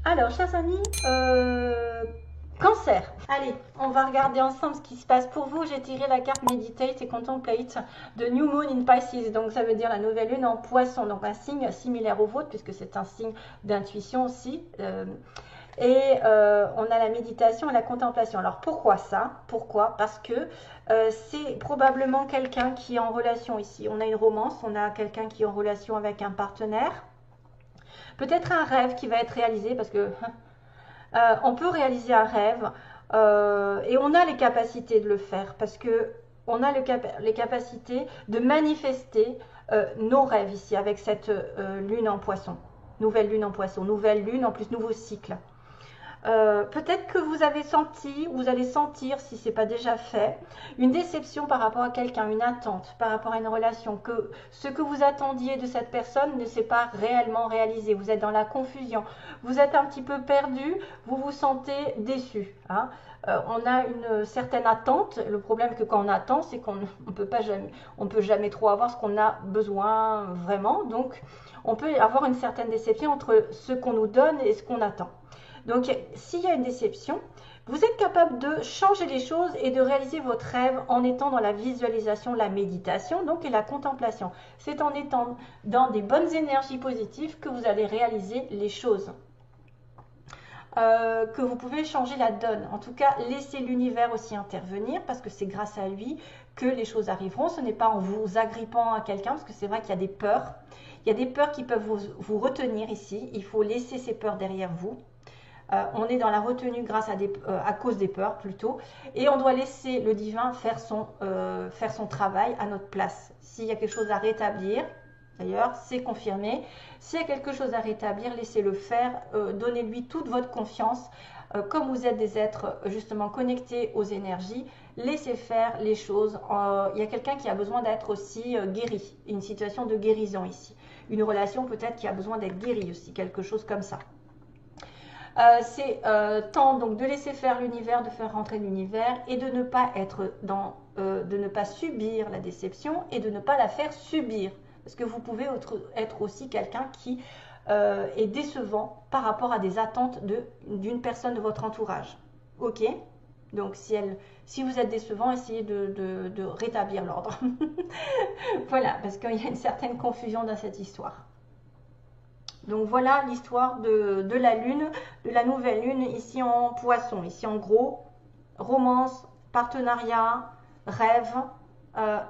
Alors, chers amis, Cancer. Allez, on va regarder ensemble ce qui se passe pour vous. J'ai tiré la carte Meditate et Contemplate de New Moon in Pisces. Donc, ça veut dire la nouvelle lune en Poisson. Donc, un signe similaire au vôtre, puisque c'est un signe d'intuition aussi. On a la méditation et la contemplation. Alors, pourquoi ça? Pourquoi? Parce que c'est probablement quelqu'un qui est en relation ici. On a une romance, on a quelqu'un qui est en relation avec un partenaire. Peut-être un rêve qui va être réalisé, parce que on peut réaliser un rêve et on a les capacités de le faire parce que on a les capacités de manifester nos rêves ici avec cette lune en poisson, nouvelle lune en poisson, nouvelle lune en plus nouveau cycle. Peut-être que vous avez senti, vous allez sentir, si ce n'est pas déjà fait, une déception par rapport à quelqu'un, une attente par rapport à une relation, que ce que vous attendiez de cette personne ne s'est pas réellement réalisé. Vous êtes dans la confusion, vous êtes un petit peu perdu, vous vous sentez déçu. Hein. On a une certaine attente. Le problème que quand on attend, c'est qu'on ne peut jamais trop avoir ce qu'on a besoin vraiment. Donc, on peut avoir une certaine déception entre ce qu'on nous donne et ce qu'on attend. Donc, s'il y a une déception, vous êtes capable de changer les choses et de réaliser votre rêve en étant dans la visualisation, la méditation, donc et la contemplation. C'est en étant dans des bonnes énergies positives que vous allez réaliser les choses. Que vous pouvez changer la donne. En tout cas, laissez l'univers aussi intervenir parce que c'est grâce à lui que les choses arriveront. Ce n'est pas en vous agrippant à quelqu'un parce que c'est vrai qu'il y a des peurs. Il y a des peurs qui peuvent vous retenir ici. Il faut laisser ces peurs derrière vous. On est dans la retenue grâce à cause des peurs plutôt, et on doit laisser le divin faire son travail à notre place. S'il y a quelque chose à rétablir, d'ailleurs, c'est confirmé. S'il y a quelque chose à rétablir, laissez-le faire, donnez-lui toute votre confiance. Comme vous êtes des êtres justement connectés aux énergies, laissez faire les choses. Il y a quelqu'un qui a besoin d'être aussi guéri, une situation de guérison ici. Une relation peut-être qui a besoin d'être guérie aussi, quelque chose comme ça. C'est temps donc de laisser faire l'univers, de faire rentrer l'univers et de ne pas être de ne pas subir la déception et de ne pas la faire subir. Parce que vous pouvez être aussi quelqu'un qui est décevant par rapport à des attentes d'une personne de votre entourage. Ok? Donc si vous êtes décevant, essayez de rétablir l'ordre. Voilà, parce qu'il y a une certaine confusion dans cette histoire. Donc voilà l'histoire de la lune, de la nouvelle lune ici en poisson. Ici en gros, romance, partenariat, rêve,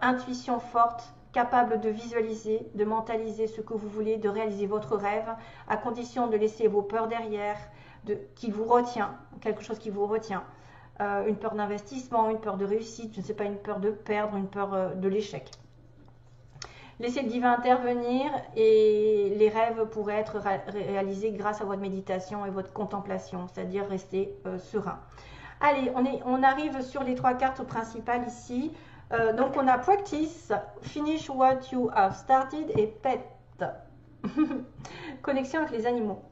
intuition forte, capable de visualiser, de mentaliser ce que vous voulez, de réaliser votre rêve, à condition de laisser vos peurs derrière, qui vous retient, quelque chose qui vous retient. Une peur d'investissement, une peur de réussite, je ne sais pas, une peur de perdre, une peur de l'échec. Laissez le divin intervenir et les rêves pourraient être réalisés grâce à votre méditation et votre contemplation, c'est-à-dire rester serein. Allez, on arrive sur les trois cartes principales ici. Donc on a Practice, Finish what you have started et Pet. Connexion avec les animaux.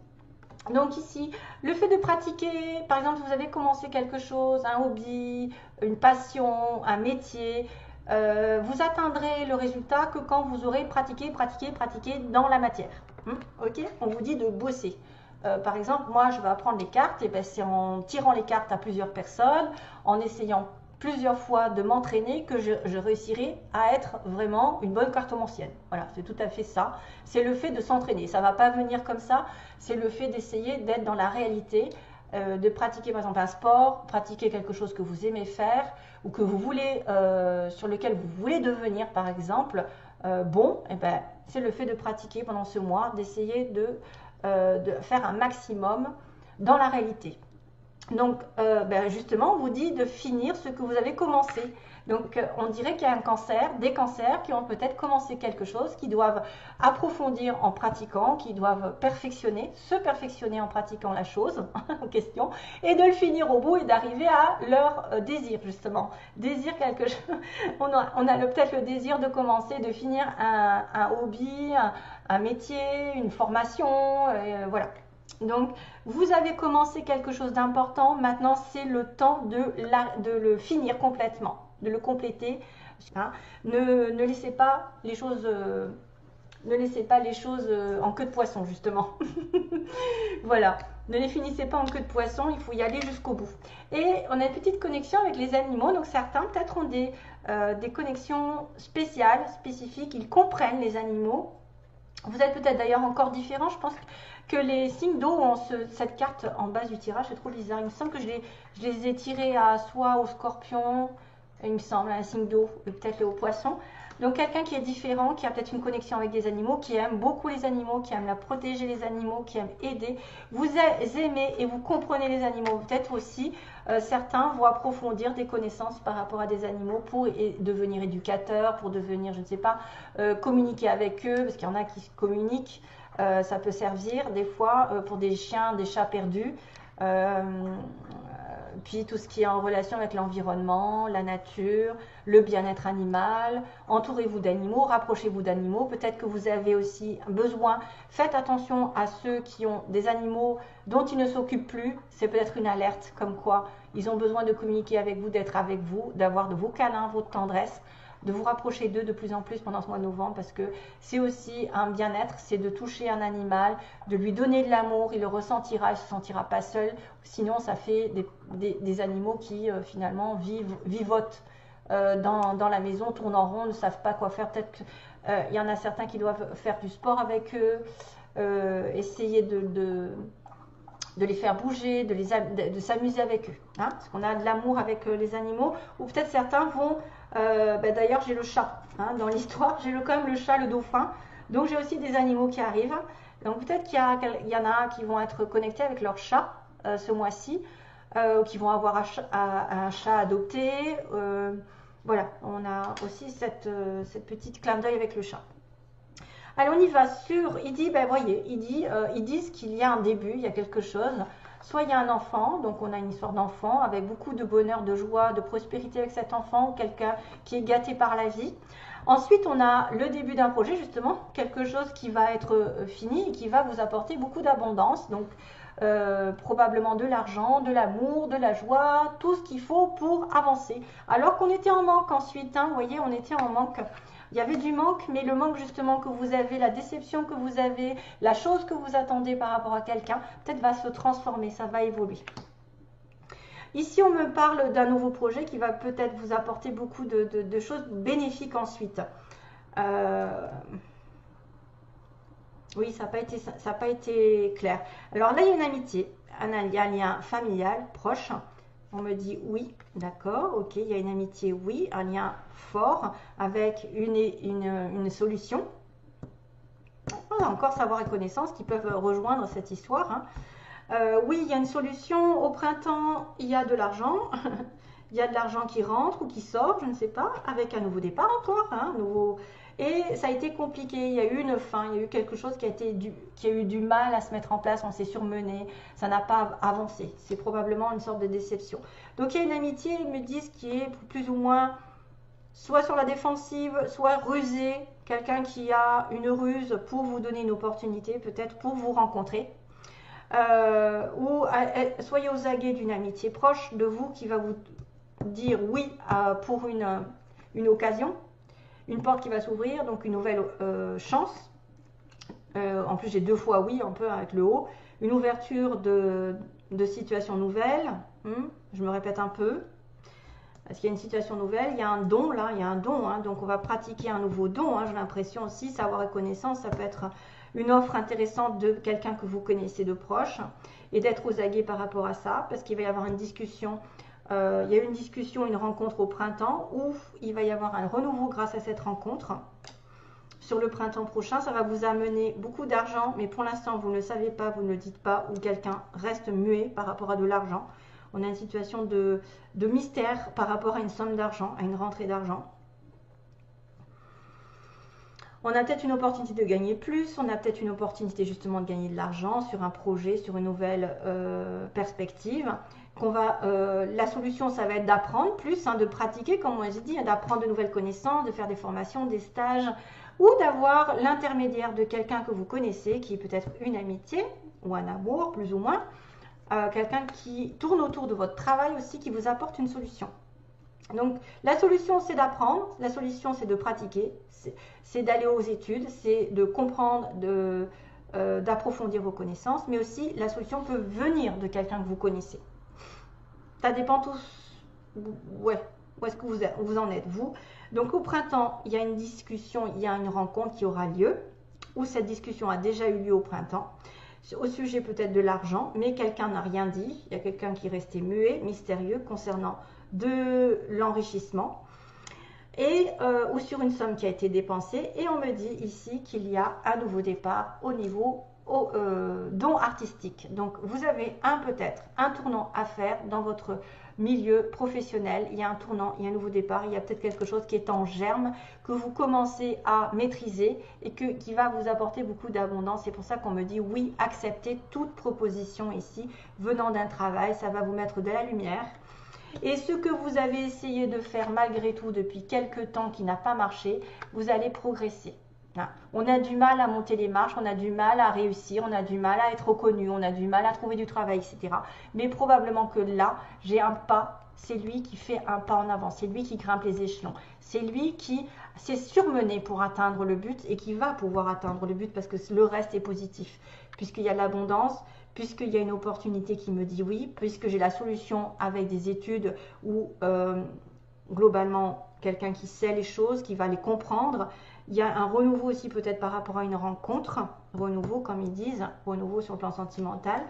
Donc ici, le fait de pratiquer, par exemple, vous avez commencé quelque chose, un hobby, une passion, un métier, vous atteindrez le résultat que quand vous aurez pratiqué dans la matière. Ok? On vous dit de bosser. Par exemple, moi, je vais apprendre les cartes, et ben, c'est en tirant les cartes à plusieurs personnes, en essayant plusieurs fois de m'entraîner que je réussirai à être vraiment une bonne cartomancienne. Voilà, c'est tout à fait ça. C'est le fait de s'entraîner. Ça ne va pas venir comme ça. C'est le fait d'essayer d'être dans la réalité, de pratiquer par exemple un sport, pratiquer quelque chose que vous aimez faire ou que vous voulez, sur lequel vous voulez devenir par exemple bon. Et ben, c'est le fait de pratiquer pendant ce mois, d'essayer de faire un maximum dans la réalité. Donc, ben justement, on vous dit de finir ce que vous avez commencé. Donc, on dirait qu'il y a des cancers qui ont peut-être commencé quelque chose, qui doivent approfondir en pratiquant, qui doivent se perfectionner en pratiquant la chose en question, et de le finir au bout et d'arriver à leur désir, justement. Désir quelque chose. On a peut-être le désir de commencer, de finir un hobby, un métier, une formation, voilà. Donc, vous avez commencé quelque chose d'important, maintenant c'est le temps de le finir complètement, de le compléter. Hein. Ne laissez pas les choses, en queue de poisson, justement. Voilà. Ne les finissez pas en queue de poisson, il faut y aller jusqu'au bout. Et on a une petite connexion avec les animaux, donc certains peut-être ont des connexions spéciales, spécifiques, ils comprennent les animaux. Vous êtes peut-être d'ailleurs encore différents, je pense que les signes d'eau ont cette carte en base du tirage, c'est trop bizarre. Il me semble que je les ai tirés à soit au scorpion, il me semble, un signe d'eau, peut-être au poisson. Donc quelqu'un qui est différent, qui a peut-être une connexion avec des animaux, qui aime beaucoup les animaux, qui aime la protéger les animaux, qui aime aider. Vous aimez et vous comprenez les animaux. Peut-être aussi, certains vont approfondir des connaissances par rapport à des animaux pour devenir éducateurs, pour devenir, je ne sais pas, communiquer avec eux, parce qu'il y en a qui se communiquent. Ça peut servir des fois pour des chiens, des chats perdus. Puis tout ce qui est en relation avec l'environnement, la nature, le bien-être animal. Entourez-vous d'animaux, rapprochez-vous d'animaux. Peut-être que vous avez aussi besoin. Faites attention à ceux qui ont des animaux dont ils ne s'occupent plus. C'est peut-être une alerte comme quoi ils ont besoin de communiquer avec vous, d'être avec vous, d'avoir de vos câlins, votre tendresse, de vous rapprocher d'eux de plus en plus pendant ce mois de novembre, parce que c'est aussi un bien-être, c'est de toucher un animal, de lui donner de l'amour, il le ressentira, il ne se sentira pas seul. Sinon, ça fait des animaux qui finalement vivotent dans la maison, tournent en rond, ne savent pas quoi faire. Peut-être qu'il y en a certains qui doivent faire du sport avec eux, essayer de les faire bouger, de s'amuser avec eux. Hein, parce qu'on a de l'amour avec les animaux. Ou peut-être certains vont... d'ailleurs, j'ai le chat. Hein, dans l'histoire, j'ai quand même le chat, le dauphin. Donc, j'ai aussi des animaux qui arrivent. Donc, peut-être qu'il y en a qui vont être connectés avec leur chat ce mois-ci. Qui vont avoir un chat adopté. Voilà, on a aussi cette petite clin d'œil avec le chat. Alors on y va sur, il dit, ben voyez, ils disent qu'il y a un début, il y a quelque chose. Soit il y a un enfant, donc on a une histoire d'enfant avec beaucoup de bonheur, de joie, de prospérité avec cet enfant, ou quelqu'un qui est gâté par la vie. Ensuite, on a le début d'un projet, justement, quelque chose qui va être fini et qui va vous apporter beaucoup d'abondance. Donc, probablement de l'argent, de l'amour, de la joie, tout ce qu'il faut pour avancer. Alors qu'on était en manque ensuite, hein, vous voyez, on était en manque. Il y avait du manque, mais le manque justement que vous avez, la déception que vous avez, la chose que vous attendez par rapport à quelqu'un, peut-être va se transformer, ça va évoluer. Ici, on me parle d'un nouveau projet qui va peut-être vous apporter beaucoup de choses bénéfiques ensuite. Oui, ça n'a pas été clair. Alors là, il y a une amitié, un lien familial proche. On me dit oui, d'accord, ok, il y a une amitié, oui, un lien fort avec une solution. On a encore savoir et connaissance qui peuvent rejoindre cette histoire. Hein. Oui, il y a une solution. Au printemps, il y a de l'argent. Il y a de l'argent qui rentre ou qui sort, je ne sais pas, avec un nouveau départ encore. Hein, Et ça a été compliqué, il y a eu une fin, il y a eu quelque chose qui a eu du mal à se mettre en place, on s'est surmené, ça n'a pas avancé. C'est probablement une sorte de déception. Donc il y a une amitié, ils me disent, qui est plus ou moins soit sur la défensive, soit rusée, quelqu'un qui a une ruse pour vous donner une opportunité, peut-être pour vous rencontrer. Ou soyez aux aguets d'une amitié proche de vous qui va vous dire oui pour une occasion, une porte qui va s'ouvrir, donc une nouvelle chance. En plus, j'ai 2 fois oui, un peu avec le haut. Une ouverture de situation nouvelle. Je me répète un peu. Parce qu'il y a une situation nouvelle, il y a un don là, il y a un don. Hein, donc on va pratiquer un nouveau don. Hein, j'ai l'impression aussi, savoir et connaissance, ça peut être une offre intéressante de quelqu'un que vous connaissez de proche. Et d'être aux aguets par rapport à ça. Parce qu'il va y avoir une discussion. Il y a eu une discussion, une rencontre au printemps où il va y avoir un renouveau grâce à cette rencontre. Sur le printemps prochain, ça va vous amener beaucoup d'argent, mais pour l'instant, vous ne le savez pas, vous ne le dites pas, ou quelqu'un reste muet par rapport à de l'argent. On a une situation de mystère par rapport à une somme d'argent, à une rentrée d'argent. On a peut-être une opportunité de gagner plus, on a peut-être une opportunité justement de gagner de l'argent sur un projet, sur une nouvelle perspective. La solution, ça va être d'apprendre plus, hein, de pratiquer, comme moi j'ai dit, d'apprendre de nouvelles connaissances, de faire des formations, des stages, ou d'avoir l'intermédiaire de quelqu'un que vous connaissez, qui est peut-être une amitié ou un amour, plus ou moins, quelqu'un qui tourne autour de votre travail aussi, qui vous apporte une solution. Donc la solution, c'est d'apprendre, la solution, c'est de pratiquer, c'est d'aller aux études, c'est de comprendre, d'approfondir vos connaissances, mais aussi la solution peut venir de quelqu'un que vous connaissez. Ça dépend tous, ouais, où est-ce que vous en êtes, vous. Donc au printemps, il y a une discussion, il y a une rencontre qui aura lieu, ou cette discussion a déjà eu lieu au printemps, au sujet peut-être de l'argent, mais quelqu'un n'a rien dit, il y a quelqu'un qui est resté muet, mystérieux, concernant de l'enrichissement, et ou sur une somme qui a été dépensée, et on me dit ici qu'il y a un nouveau départ au niveau don artistique. Donc vous avez peut-être un tournant à faire dans votre milieu professionnel, il y a un tournant, il y a un nouveau départ, il y a peut-être quelque chose qui est en germe, que vous commencez à maîtriser et qui va vous apporter beaucoup d'abondance. C'est pour ça qu'on me dit oui, acceptez toute proposition ici venant d'un travail, ça va vous mettre de la lumière. Et ce que vous avez essayé de faire malgré tout depuis quelques temps qui n'a pas marché, vous allez progresser. On a du mal à monter les marches, on a du mal à réussir, on a du mal à être reconnu, on a du mal à trouver du travail, etc. Mais probablement que là, j'ai un pas, c'est lui qui fait un pas en avant, c'est lui qui grimpe les échelons, c'est lui qui s'est surmené pour atteindre le but et qui va pouvoir atteindre le but parce que le reste est positif, puisqu'il y a de l'abondance, puisqu'il y a une opportunité qui me dit oui, puisque j'ai la solution avec des études où globalement quelqu'un qui sait les choses, qui va les comprendre. Il y a un renouveau aussi peut-être par rapport à une rencontre, renouveau comme ils disent, renouveau sur le plan sentimental.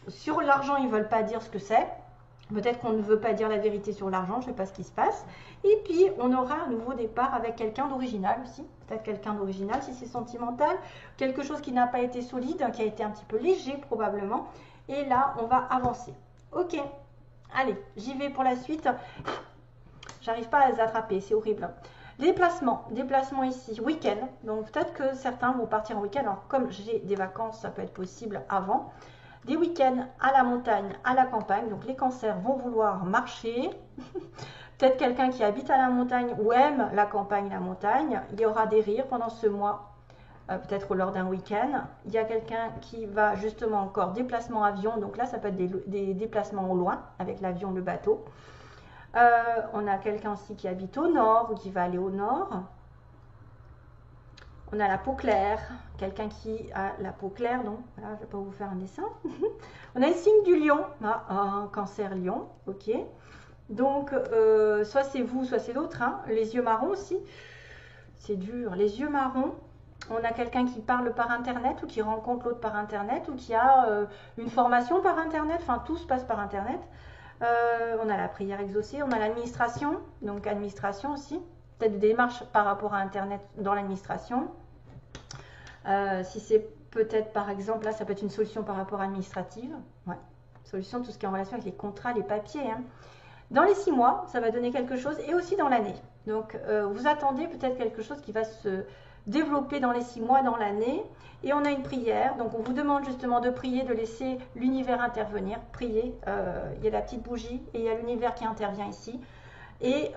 Sur l'argent, ils ne veulent pas dire ce que c'est. Peut-être qu'on ne veut pas dire la vérité sur l'argent, je ne sais pas ce qui se passe. Et puis, on aura un nouveau départ avec quelqu'un d'original aussi. Peut-être quelqu'un d'original si c'est sentimental. Quelque chose qui n'a pas été solide, qui a été un petit peu léger probablement. Et là, on va avancer. Ok, allez, j'y vais pour la suite. J'arrive pas à les attraper, c'est horrible. Déplacement ici, week-end. Donc peut-être que certains vont partir en week-end. Alors comme j'ai des vacances, ça peut être possible avant. Des week-ends à la montagne, à la campagne. Donc les cancers vont vouloir marcher. Peut-être quelqu'un qui habite à la montagne ou aime la campagne, la montagne. Il y aura des rires pendant ce mois, peut-être lors d'un week-end. Il y a quelqu'un qui va justement encore déplacement avion. Donc là, ça peut être des déplacements au loin avec l'avion, le bateau. On a quelqu'un aussi qui habite au nord ou qui va aller au nord. On a la peau claire, quelqu'un qui a la peau claire, donc voilà, je ne vais pas vous faire un dessin. On a le signe du lion, un cancer lion, ok. Donc, soit c'est vous, soit c'est l'autre, hein. Les yeux marrons aussi, c'est dur. Les yeux marrons, on a quelqu'un qui parle par internet ou qui rencontre l'autre par internet ou qui a une formation par internet, enfin tout se passe par internet. On a la prière exaucée, on a l'administration, donc administration aussi, peut-être des démarches par rapport à internet dans l'administration. Si c'est peut-être par exemple, là ça peut être une solution par rapport administrative, ouais. Solution, tout ce qui est en relation avec les contrats, les papiers, hein. Dans les 6 mois, ça va donner quelque chose et aussi dans l'année. Donc vous attendez peut-être quelque chose qui va se développer dans les 6 mois, dans l'année. Et on a une prière, donc on vous demande justement de prier, de laisser l'univers intervenir. Prier, il y a la petite bougie et il y a l'univers qui intervient ici. Et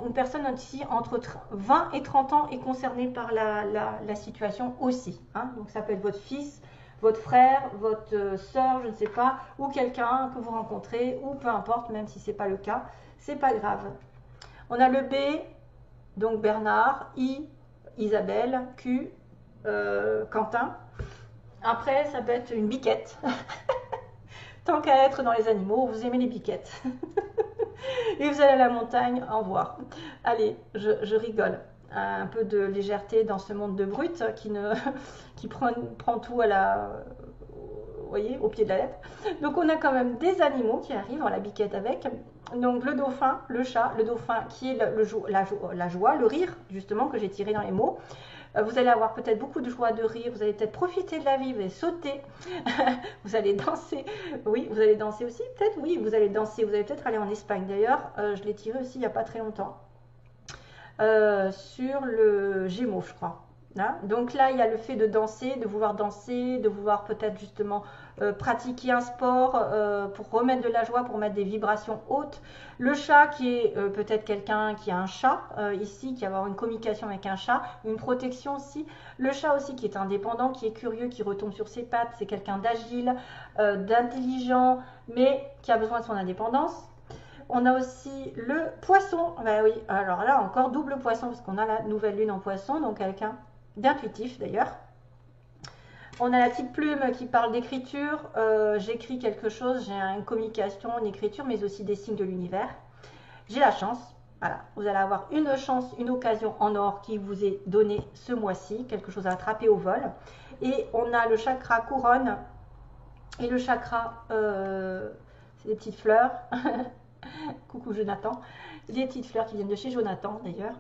une personne ici entre 20 et 30 ans est concernée par la situation aussi, hein. Donc ça peut être votre fils, votre frère, votre soeur, je ne sais pas, ou quelqu'un que vous rencontrez, ou peu importe, même si ce n'est pas le cas, c'est pas grave. On a le B, donc Bernard, I, Isabelle, Q, Quentin. Après, ça peut être une biquette. Tant qu'à être dans les animaux, vous aimez les biquettes. Et vous allez à la montagne en voir. Allez, je rigole. Un peu de légèreté dans ce monde de brutes qui prend tout à vous voyez, au pied de la lettre. Donc on a quand même des animaux qui arrivent, la biquette avec. Donc le dauphin, le chat, le dauphin qui est la joie, le rire justement que j'ai tiré dans les mots. Vous allez avoir peut-être beaucoup de joie, de rire, vous allez peut-être profiter de la vie, vous allez sauter, vous allez danser. Oui, vous allez danser aussi, peut-être, oui, vous allez danser, vous allez peut-être aller en Espagne. D'ailleurs, je l'ai tiré aussi il n'y a pas très longtemps. Sur le Gémeaux, je crois. Hein, donc là, il y a le fait de danser, de vouloir peut-être justement pratiquer un sport pour remettre de la joie, pour mettre des vibrations hautes. Le chat qui est peut-être quelqu'un qui a un chat ici, qui va avoir une communication avec un chat, une protection aussi. Le chat aussi qui est indépendant, qui est curieux, qui retombe sur ses pattes, c'est quelqu'un d'agile, d'intelligent, mais qui a besoin de son indépendance. On a aussi le poisson. Ben oui, alors là encore double poisson parce qu'on a la nouvelle lune en poisson, donc quelqu'un d'intuitif d'ailleurs. On a la petite plume qui parle d'écriture. J'écris quelque chose, j'ai une communication, une écriture, mais aussi des signes de l'univers. J'ai la chance. Voilà, vous allez avoir une chance, une occasion en or qui vous est donnée ce mois-ci, quelque chose à attraper au vol. Et on a le chakra couronne et le chakra, c'est des petites fleurs. Coucou Jonathan. Les petites fleurs qui viennent de chez Jonathan d'ailleurs.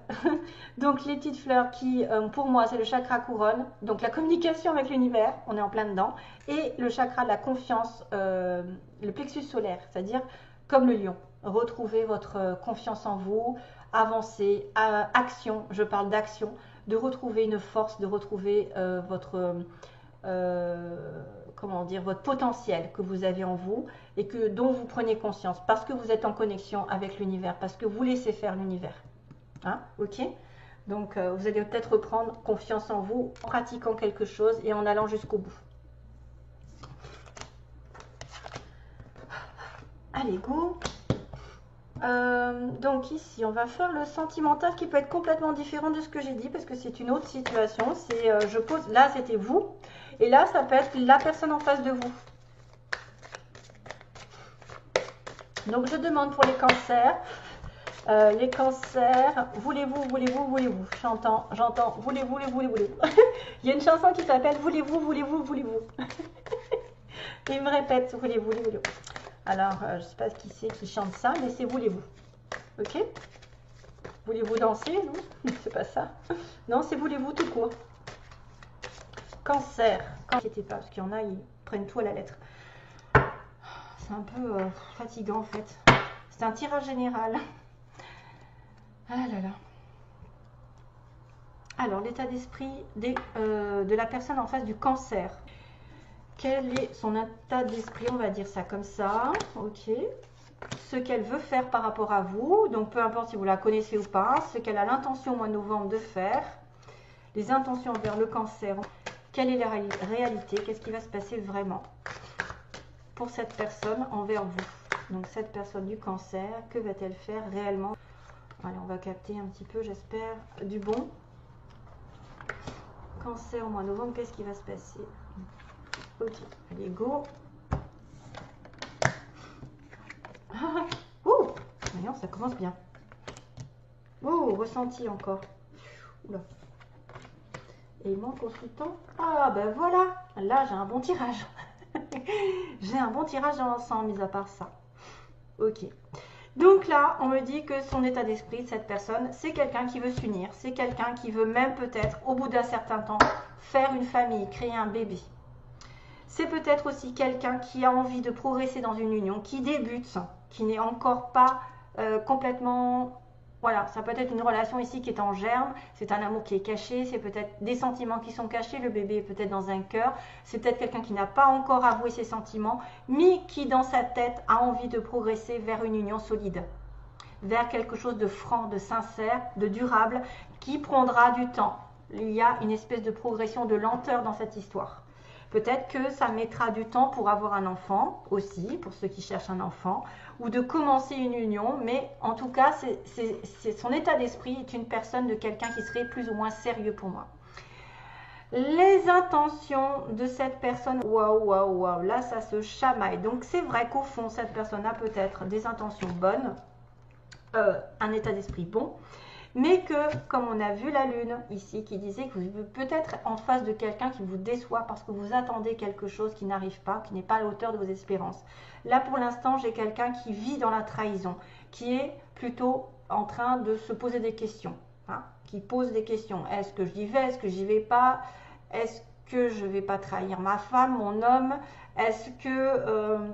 Donc les petites fleurs qui, pour moi, c'est le chakra couronne. Donc la communication avec l'univers, on est en plein dedans. Et le chakra de la confiance, le plexus solaire, c'est-à-dire comme le lion. Retrouvez votre confiance en vous, avancez, action, je parle d'action, de retrouver une force, de retrouver votre, comment dire, votre potentiel que vous avez en vous et que, dont vous prenez conscience parce que vous êtes en connexion avec l'univers, parce que vous laissez faire l'univers. Hein, ok? Donc vous allez peut-être reprendre confiance en vous en pratiquant quelque chose et en allant jusqu'au bout. Allez, go! Donc ici, on va faire le sentimental qui peut être complètement différent de ce que j'ai dit parce que c'est une autre situation. C'est, je pose, là c'était vous et là ça peut être la personne en face de vous. Donc je demande pour les cancers. Les cancers, voulez-vous, voulez-vous, voulez-vous. J'entends, voulez-vous, voulez-vous, voulez-vous. Il y a une chanson qui s'appelle voulez-vous, voulez-vous, voulez-vous. Et il me répète voulez-vous, voulez-vous. Alors, je ne sais pas qui c'est qui chante ça, mais c'est voulez-vous. Ok? Voulez-vous danser, non? C'est pas ça. Non, c'est voulez-vous tout court. Cancer. N'inquiétez pas, parce qu'il y en a, ils prennent tout à la lettre. C'est un peu fatigant en fait. C'est un tirage général. Ah là là. Alors, l'état d'esprit de la personne en face du cancer. Quel est son état d'esprit, on va dire ça comme ça, ok. Ce qu'elle veut faire par rapport à vous, donc peu importe si vous la connaissez ou pas, ce qu'elle a l'intention au mois de novembre de faire, les intentions envers le cancer, quelle est la réalité, qu'est-ce qui va se passer vraiment pour cette personne envers vous. Donc cette personne du cancer, que va-t-elle faire réellement? Allez, on va capter un petit peu, j'espère, du bon. Cancer au mois de novembre, qu'est-ce qui va se passer? Ok, allez, go. Ouh, voyons, ça commence bien. Oh, ressenti encore. Oula. Et mon consultant. Ah, ben voilà. Là, j'ai un bon tirage. J'ai un bon tirage dans l'ensemble, mis à part ça. Ok. Donc là, on me dit que son état d'esprit de cette personne, c'est quelqu'un qui veut s'unir. C'est quelqu'un qui veut même peut-être, au bout d'un certain temps, faire une famille, créer un bébé. C'est peut-être aussi quelqu'un qui a envie de progresser dans une union, qui débute, qui n'est encore pas complètement... Voilà, ça peut être une relation ici qui est en germe, c'est un amour qui est caché, c'est peut-être des sentiments qui sont cachés, le bébé est peut-être dans un cœur, c'est peut-être quelqu'un qui n'a pas encore avoué ses sentiments, mais qui dans sa tête a envie de progresser vers une union solide, vers quelque chose de franc, de sincère, de durable, qui prendra du temps. Il y a une espèce de progression, de lenteur dans cette histoire. Peut-être que ça mettra du temps pour avoir un enfant aussi, pour ceux qui cherchent un enfant, ou de commencer une union, mais en tout cas, son état d'esprit est une personne de quelqu'un qui serait plus ou moins sérieux pour moi. Les intentions de cette personne, waouh, waouh, waouh, là ça se chamaille. Donc c'est vrai qu'au fond, cette personne a peut-être des intentions bonnes, un état d'esprit bon, mais que, comme on a vu la lune ici, qui disait que vous êtes peut-être en face de quelqu'un qui vous déçoit parce que vous attendez quelque chose qui n'arrive pas, qui n'est pas à la hauteur de vos espérances. Là, pour l'instant, j'ai quelqu'un qui vit dans la trahison, qui est plutôt en train de se poser des questions, hein, qui pose des questions. Est-ce que j'y vais? Est-ce que j'y vais pas? Est-ce que je ne vais pas trahir ma femme, mon homme? Est-ce que...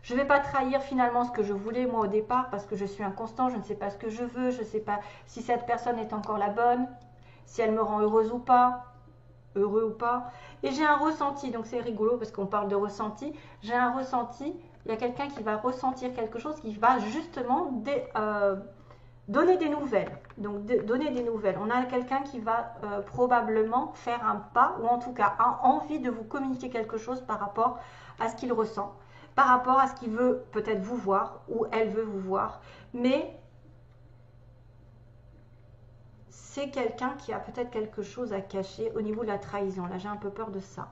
je ne vais pas trahir finalement ce que je voulais moi au départ parce que je suis inconstant, je ne sais pas ce que je veux, je ne sais pas si cette personne est encore la bonne, si elle me rend heureuse ou pas, heureux ou pas. Et j'ai un ressenti, donc c'est rigolo parce qu'on parle de ressenti, j'ai un ressenti, il y a quelqu'un qui va ressentir quelque chose qui va justement donner des nouvelles. Donc donner des nouvelles. On a quelqu'un qui va probablement faire un pas ou en tout cas a envie de vous communiquer quelque chose par rapport à ce qu'il ressent, par rapport à ce qu'il veut peut-être vous voir ou elle veut vous voir. Mais c'est quelqu'un qui a peut-être quelque chose à cacher au niveau de la trahison. Là, j'ai un peu peur de ça.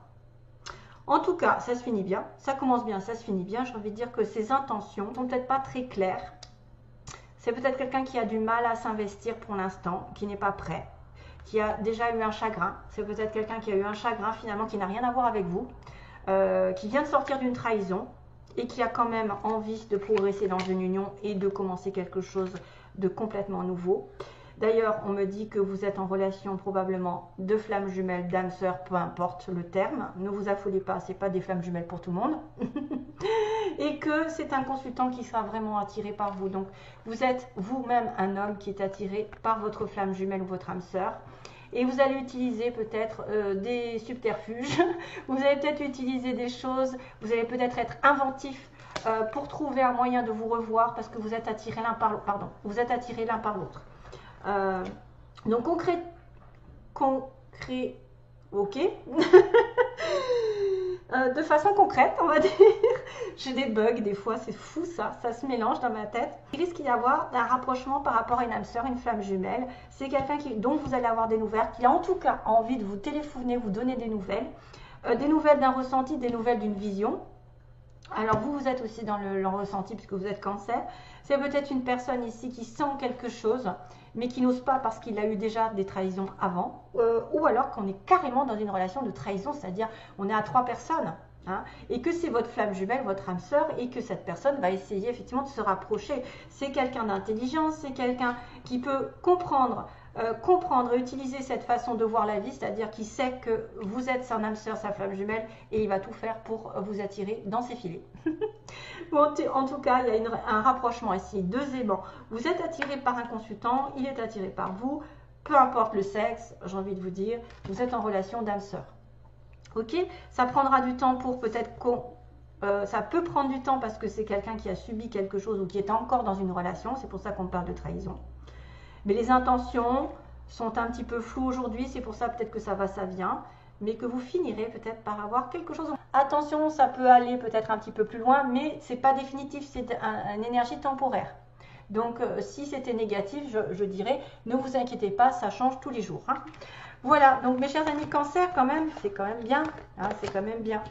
En tout cas, ça se finit bien. Ça commence bien, ça se finit bien. J'ai envie de dire que ses intentions sont peut-être pas très claires. C'est peut-être quelqu'un qui a du mal à s'investir pour l'instant, qui n'est pas prêt, qui a déjà eu un chagrin. C'est peut-être quelqu'un qui a eu un chagrin finalement qui n'a rien à voir avec vous, qui vient de sortir d'une trahison et qui a quand même envie de progresser dans une union et de commencer quelque chose de complètement nouveau. D'ailleurs, on me dit que vous êtes en relation probablement de flammes jumelles, d'âmes sœurs, peu importe le terme. Ne vous affolez pas, ce n'est pas des flammes jumelles pour tout le monde. Et que c'est un consultant qui sera vraiment attiré par vous. Donc, vous êtes vous-même un homme qui est attiré par votre flamme jumelle ou votre âme sœur. Et vous allez utiliser peut-être des subterfuges. Vous allez peut-être utiliser des choses. Vous allez peut-être être inventif pour trouver un moyen de vous revoir parce que vous êtes attirés l'un par l'autre. Pardon, vous êtes attirés l'un par l'autre. Donc ok. De façon concrète, on va dire. J'ai des bugs des fois, c'est fou ça se mélange dans ma tête. Il risque d'y avoir un rapprochement par rapport à une âme sœur, une flamme jumelle. C'est quelqu'un dont vous allez avoir des nouvelles, qui a en tout cas envie de vous téléphoner, vous donner des nouvelles d'un ressenti, des nouvelles d'une vision. Alors vous êtes aussi dans le ressenti puisque vous êtes Cancer. C'est peut-être une personne ici qui sent quelque chose mais qui n'ose pas parce qu'il a eu déjà des trahisons avant, ou alors qu'on est carrément dans une relation de trahison, c'est-à-dire on est à 3 personnes, hein, et que c'est votre flamme jumelle, votre âme sœur, et que cette personne va essayer effectivement de se rapprocher. C'est quelqu'un d'intelligent, c'est quelqu'un qui peut comprendre et utiliser cette façon de voir la vie, c'est-à-dire qu'il sait que vous êtes son âme sœur, sa flamme jumelle, et il va tout faire pour vous attirer dans ses filets. Bon, en tout cas, il y a un rapprochement ici, 2 aimants. Vous êtes attiré par un consultant, il est attiré par vous, peu importe le sexe, j'ai envie de vous dire, vous êtes en relation d'âme sœur. Ok, ça prendra du temps pour peut-être ça peut prendre du temps parce que c'est quelqu'un qui a subi quelque chose ou qui est encore dans une relation, c'est pour ça qu'on parle de trahison. Mais les intentions sont un petit peu floues aujourd'hui, c'est pour ça peut-être que ça va, ça vient, mais que vous finirez peut-être par avoir quelque chose. Attention, ça peut aller peut-être un petit peu plus loin, mais c'est pas définitif, c'est une énergie temporaire. Donc si c'était négatif, je dirais, ne vous inquiétez pas, ça change tous les jours. Hein. Voilà, donc mes chers amis Cancer, quand même, c'est quand même bien, hein, c'est quand même bien.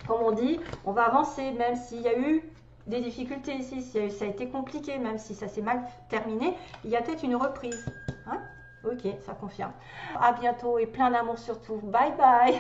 Comme on dit, on va avancer, même s'il y a eu des difficultés ici, si ça a été compliqué, même si ça s'est mal terminé, il y a peut-être une reprise. Hein. Ok, ça confirme. À bientôt et plein d'amour surtout. Bye bye.